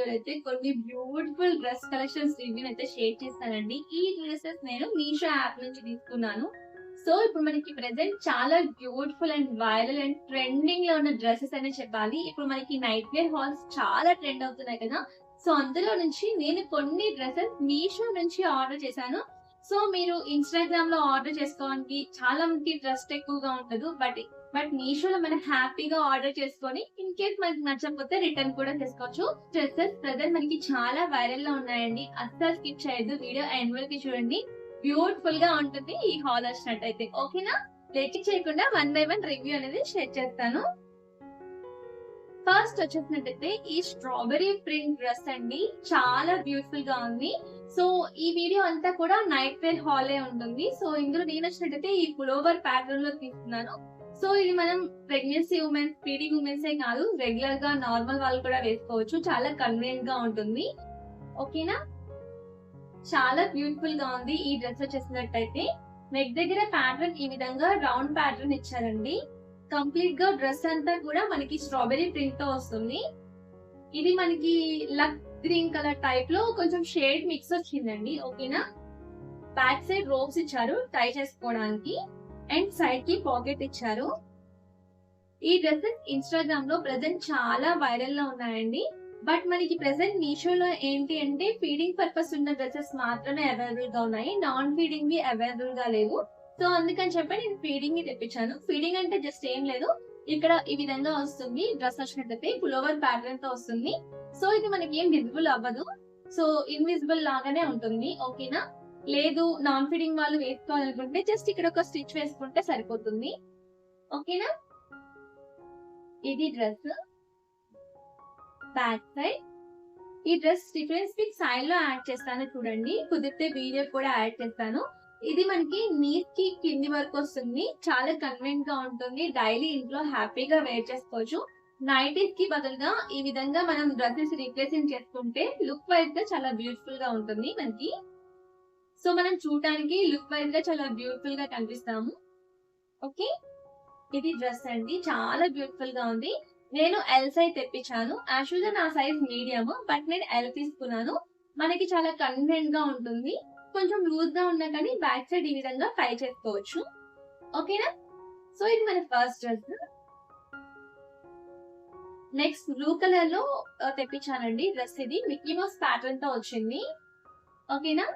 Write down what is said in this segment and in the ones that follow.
వీడియోలో అయితే కొన్ని బ్యూటిఫుల్ డ్రెస్ కలెక్షన్స్ రివ్యూ అయితే షేర్ చేస్తానండి. ఈ డ్రెసెస్ నేను మీషో యాప్ నుంచి తీసుకున్నాను. సో ఇప్పుడు మనకి ప్రెజెంట్ చాలా beautiful and viral and trending లో ఉన్న డ్రెసెస్ అనే చెప్పాలి. ఇప్పుడు మనకి నైట్ వేర్ హాల్స్ చాలా ట్రెండ్ అవుతున్నాయి కదా. సో అందులో నుంచి నేను కొన్ని డ్రెసెస్ మీషో నుంచి ఆర్డర్ చేశాను. సో మీరు ఇన్‌స్టాగ్రామ్‌లో ఆర్డర్ చేసుకోవడానికి చాలా మందికి ట్రస్ట్ ఎక్కువగా ఉండదు. బట్ మీషోలో మనం హ్యాపీగా ఆర్డర్ చేసుకొని ఇన్ కేస్ మనకి నచ్చకపోతే రిటర్న్ కూడా చేసుకోవచ్చు. డ్రెసెస్ ప్రెజెంట్ మనకి చాలా వైరల్ లో ఉన్నాయండి. అస్సలు స్కిప్ చేయొద్దు. వీడియో ఎండ్ వరకు చూడండి. బ్యూటిఫుల్ గా ఉంటుంది ఈ హాల్ వచ్చినట్టయితే. ఓకేనా? లేట్ చేయకుండా వన్ బై వన్ రివ్యూ అనేది షేర్ చేస్తాను. ఫస్ట్ వచ్చేసినట్టయితే ఈ స్ట్రాబెరీ ప్రింట్ డ్రెస్ అండి. చాలా బ్యూటిఫుల్ గా ఉంది. సో ఈ వీడియో అంతా కూడా నైట్ వేర్ హాలే ఉంటుంది. సో ఇందులో నేను వచ్చినట్టయితే ఈ పులోవర్ ప్యాటర్న్ లో తీసుకున్నాను. సో ఇది మనం ప్రెగ్నెన్సీ ఉమెన్స్, ఫీడింగ్ ఉమెన్స్ ఏ కాదు, రెగ్యులర్ గా నార్మల్ వాళ్ళు కూడా వేసుకోవచ్చు. చాలా కన్వీనియంట్ గా ఉంటుంది. ఓకేనా? చాలా బ్యూటిఫుల్ గా ఉంది ఈ డ్రెస్ వచ్చేసినట్టయితే. నెక్ దగ్గర ప్యాటర్న్ ఈ విధంగా రౌండ్ ప్యాటర్న్ ఇచ్చారండి. కంప్లీట్ గా డ్రెస్ అంతా కూడా మనకి స్ట్రాబెరీ ప్రింట్ తో వస్తుంది. ఇది మనకి లక్ గ్రీన్ కలర్ టైప్ లో కొంచెం షేడ్ మిక్స్ వచ్చిందండి. ఓకేనా? బ్యాక్ సైడ్ రోప్స్ ఇచ్చారు టై చేసుకోవడానికి అండ్ సైడ్ కి పాకెట్ ఇచ్చారు. ఈ డ్రెస్సెస్ ఇన్స్టాగ్రామ్ లో ప్రెసెంట్ చాలా వైరల్ లో ఉన్నాయండి. బట్ మనకి ప్రెసెంట్ మీషోలో ఏంటి అంటే ఫీడింగ్ పర్పస్ ఉన్న డ్రెస్సెస్ మాత్రమే అవైలబుల్ గా ఉన్నాయి. నాన్ ఫీడింగ్ వి అవైలబుల్ గా లేవు. సో అందుకని చెప్పి నేను ఫీడింగ్ ని తెప్పించాను. ఫీడింగ్ అంటే జస్ట్ ఏం లేదు, ఇక్కడ ఈ విధంగా వస్తుంది. డ్రెస్ వచ్చినట్టయితే పులోవర్ ప్యాటర్న్ తో వస్తుంది. సో ఇది మనకి ఏం విజిబుల్ అవ్వదు. సో ఇన్విజిబుల్ లాగానే ఉంటుంది. ఓకేనా? లేదు నాన్ ఫీడింగ్ వాళ్ళు వేసుకోవాలనుకుంటే జస్ట్ ఇక్కడ ఒక స్టిచ్ వేసుకుంటే సరిపోతుంది. ఓకేనా? ఇది డ్రెస్ బ్యాక్ సైడ్. ఈ డ్రెస్ రిఫరెన్స్ పిక్ సైడ్ లో యాడ్ చేస్తాను చూడండి. కుదిరితే వీడియో కూడా యాడ్ చేస్తాను. ఇది మనకి నీట్ కి కింది వరకు వస్తుంది. చాలా కన్వీనియంట్ గా ఉంటుంది. డైలీ ఇంట్లో హ్యాపీగా వేర్ చేసుకోవచ్చు. నైటీస్ కి బదులుగా ఈ విధంగా మనం డ్రెస్సెస్ రీప్లేసింగ్ చేసుకుంటే లుక్ వైజ్ గా చాలా బ్యూటిఫుల్ గా ఉంటుంది మనకి. సో మనం చూడటానికి లుక్ వైజ్ గా చాలా బ్యూటిఫుల్ గా కనిపిస్తాము. ఓకే, ఇది డ్రెస్ అండి. చాలా బ్యూటిఫుల్ గా ఉంది. నేను ఎల్ సైజ్ తెప్పించాను. యాక్చువల్ గా నా సైజ్ మీడియం, బట్ నేను ఎల్ తీసుకున్నాను. మనకి చాలా కన్వీనియంట్ గా ఉంటుంది. కొంచెం లూజ్ గా ఉన్నా కానీ బ్యాక్ సైడ్ ఈ విధంగా టై చేసుకోవచ్చు. ఓకేనా? సో ఇది మన first dress. Next blue colour లో తెప్పించానండి డ్రెస్. ఇది మిక్కీ మౌస్ ప్యాటర్న్ తో వచ్చింది. ఓకేనా?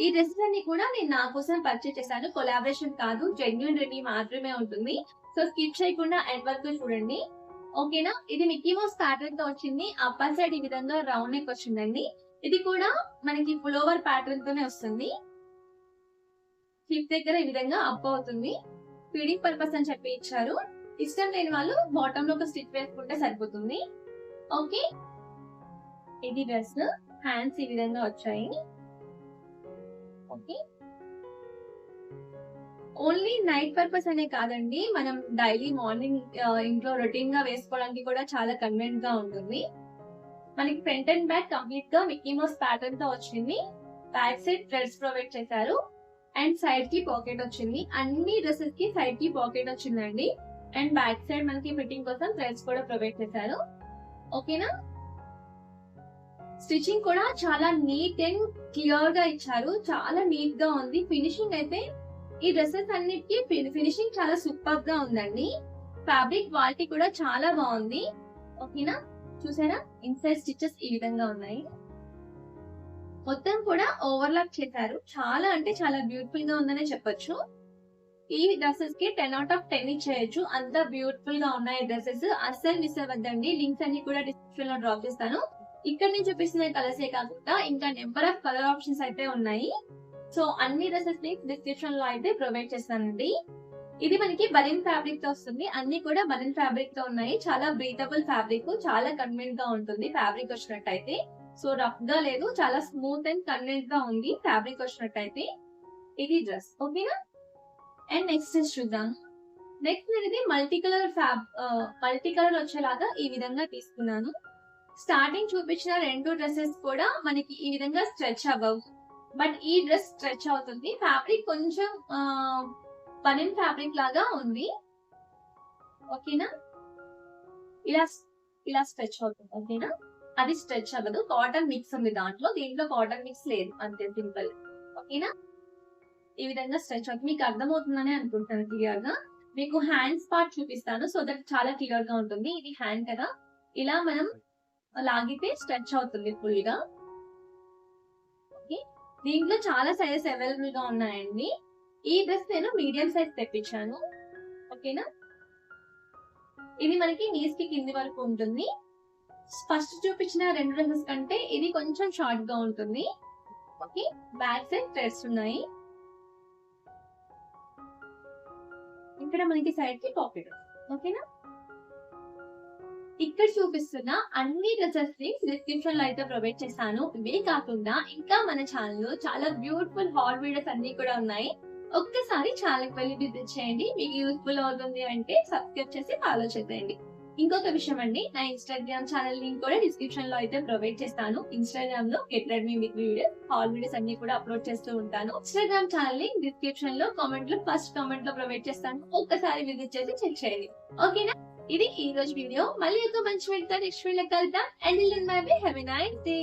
ఈ డ్రెస్సెస్ అన్ని కూడా నేను నా కోసం పర్చేస్ చేశాను. కొలాబరేషన్ కాదు, జెన్యూన్ రెడీ మాత్రమే ఉంటుంది. సో స్కిప్ చేయకుండా ఎండ్ వరకు చూడండి. ఓకేనా? ఇది మిక్కీ మౌస్ ప్యాటర్న్ తో వచ్చింది. అప్పర్ సైడ్ ఈ విధంగా రౌండ్ నెక్ వచ్చిందండి. ఇది కూడా మనకి పులోవర్ ప్యాటర్న్ తోనే వస్తుంది. హిప్ దగ్గర ఈ విధంగా అప్ అవుతుంది. ఫీడింగ్ పర్పస్ అని చెప్పి ఇచ్చారు. ఇష్టం లేని వాళ్ళు బాటమ్ లో ఒక స్టిచ్ వేసుకుంటే సరిపోతుంది. ఓకే, ఇది డ్రెస్. హ్యాండ్స్ ఈ విధంగా వచ్చాయి. ఓకే, ఓన్లీ నైట్ పర్పస్ అనే కాదండి, మనం డైలీ మార్నింగ్ ఇంట్లో రొటీన్ గా వేసుకోవడానికి కూడా చాలా కన్వీనియంట్ గా ఉంటుంది. మనకి ఫ్రంట్ అండ్ బ్యాక్ కంప్లీట్ గా మిక్కీ మౌస్ ప్యాటర్న్ తో వచ్చింది. బ్యాక్ సైడ్ థ్రెడ్స్ ప్రొవైడ్ చేశారు అండ్ సైడ్ కి పాకెట్ వచ్చింది. అన్ని డ్రెస్సెస్ కి సైడ్ కి పాకెట్ వచ్చిందండి. అండ్ బ్యాక్ సైడ్ మనకి ఫిట్టింగ్ కోసం థ్రెడ్స్ కూడా ప్రొవైడ్ చేశారు. ఓకేనా? స్టిచ్చింగ్ కూడా చాలా నీట్ అండ్ క్లియర్ గా ఇచ్చారు. చాలా నీట్ గా ఉంది. ఫినిషింగ్ అయితే ఈ డ్రెస్సెస్ అన్నిటికీ ఫినిషింగ్ చాలా సూపర్ గా ఉందండి. ఫ్యాబ్రిక్ క్వాలిటీ కూడా చాలా బాగుంది. ఓకేనా? చూసారా? ఇన్సైడ్ స్టిచెస్ ఈ విధంగా ఉన్నాయి. మొత్తం కూడా ఓవర్లాప్ చేశారు. చాలా అంటే చాలా బ్యూటిఫుల్ గా ఉందనే చెప్పొచ్చు. ఈ డ్రెస్సెస్ కి 10 out of 10 ఇచ్చేయచ్చు. అంత బ్యూటిఫుల్ గా ఉన్నాయి డ్రెస్సెస్. అస్సలు మిస్ అవ్వద్దండి. లింక్స్ అన్ని కూడా డిస్క్రిప్షన్ లో డ్రాప్ చేస్తాను. ఇక్కడ నేను చూపిస్తున్న కలర్సే కాకుండా ఇంకా నెంబర్ ఆఫ్ కలర్ ఆప్షన్స్ అయితే ఉన్నాయి. సో అన్ని డ్రెస్సెస్ ని డిస్క్రిప్షన్ లో అయితే ప్రొవైడ్ చేస్తానండి. ఇది మనకి బలిన్ ఫ్యాబ్రిక్ తో వస్తుంది. అన్ని కూడా బలిన్ ఫ్యాబ్రిక్ తో ఉన్నాయి. చాలా బ్రీతబుల్ ఫ్యాబ్రిక్, చాలా కన్వీనియంట్ గా ఉంటుంది ఫ్యాబ్రిక్ వచ్చినట్టయితే. సో రఫ్ గా లేదు, చాలా స్మూత్ అండ్ కన్వీనియంట్ గా ఉంది ఫ్యాబ్రిక్ వచ్చినట్టయితే. ఇది డ్రెస్. ఓకేనా? అండ్ నెక్స్ట్ డ్రెస్ చూద్దాం. నెక్స్ట్ అనేది మల్టీ కలర్ వచ్చేలాగా ఈ విధంగా తీసుకున్నాను. స్టార్టింగ్ చూపించిన రెండు డ్రెస్సెస్ కూడా మనకి ఈ విధంగా స్ట్రెచ్ అవ్వవు, బట్ ఈ డ్రెస్ స్ట్రెచ్ అవుతుంది. ఫ్యాబ్రిక్ కొంచెం బనిన్ ఫ్యాబ్రిక్ లాగా ఉంది. ఓకేనా? ఇలా స్ట్రెచ్ అవుతుంది. ఓకేనా? అది స్ట్రెచ్ అవ్వదు. కాటన్ మిక్స్ ఉంది దాంట్లో. దీంట్లో కాటన్ మిక్స్ లేదు. అంతే సింపుల్. ఓకేనా? ఈ విధంగా స్ట్రెచ్ అవుతుంది. మీకు అర్థమవుతుందని అనుకుంటాను క్లియర్ గా. మీకు హ్యాండ్స్ పార్ట్ చూపిస్తాను. సో దట్ చాలా క్లియర్ గా ఉంటుంది. ఇది హ్యాండ్ కదా. ఇలా మనం లాగితే స్ట్రెచ్ అవుతుంది ఫుల్ గా. ఓకే. దీంట్లో చాలా సైజెస్ అవైలబుల్ గా ఉన్నాయండి. ఈ డ్రెస్ నేను మీడియం సైజ్ తెప్పించాను. ఓకేనా? ఇది మనకి నీస్ కి కింది వరకు ఉంటుంది. ఫస్ట్ చూపించిన 2 డ్రెస్సెస్ కంటే ఇది కొంచెం షార్ట్ గా ఉంటుంది. ఓకే. బ్యాక్ సైడ్ థ్రెడ్స్ ఉన్నాయి. ఇక్కడ మనకి సైడ్ కి పాకెట్. ఓకేనా? ఇక్కడ చూపిస్తున్న అన్ని డ్రెస్సెస్ లింక్స్ డిస్క్రిప్షన్ లో అయితే ప్రొవైడ్ చేశాను. ఇవే కాకుండా ఇంకా మన ఛానల్ లో చాలా బ్యూటిఫుల్ హాల్ వీడియోస్ అన్ని కూడా ఉన్నాయి. ఒక్కసారి ఛానల్ వెళ్ళి విజిట్ చేయండి. మీకు యూస్ఫుల్ అవుతుంది అంటే సబ్స్క్రైబ్ చేసి ఫాలో చేసేయండి. ఇంకొక విషయం అండి, నా ఇన్స్టాగ్రామ్ ఛానల్ లింక్ కూడా డిస్క్రిప్షన్ లో అయితే ప్రొవైడ్ చేస్తాను. ఇన్స్టాగ్రామ్ లో get ready with videos, hall videos అన్ని కూడా అప్లోడ్ చేస్తూ ఉంటాను. ఇన్స్టాగ్రామ్ ఛానల్ లింక్ డిస్క్రిప్షన్ లో కామెంట్ లో ఫస్ట్ కామెంట్ లో ప్రొవైడ్ చేస్తాను. ఒక్కసారి విజిట్ చేసి చెక్ చేయండి. ఓకేనా? ఇది ఈ రోజు వీడియో. మళ్ళీ ఒక మంచి వీడియో నెక్స్ట్ వీడియో కలుద్దాం. And by by. Have a nice day.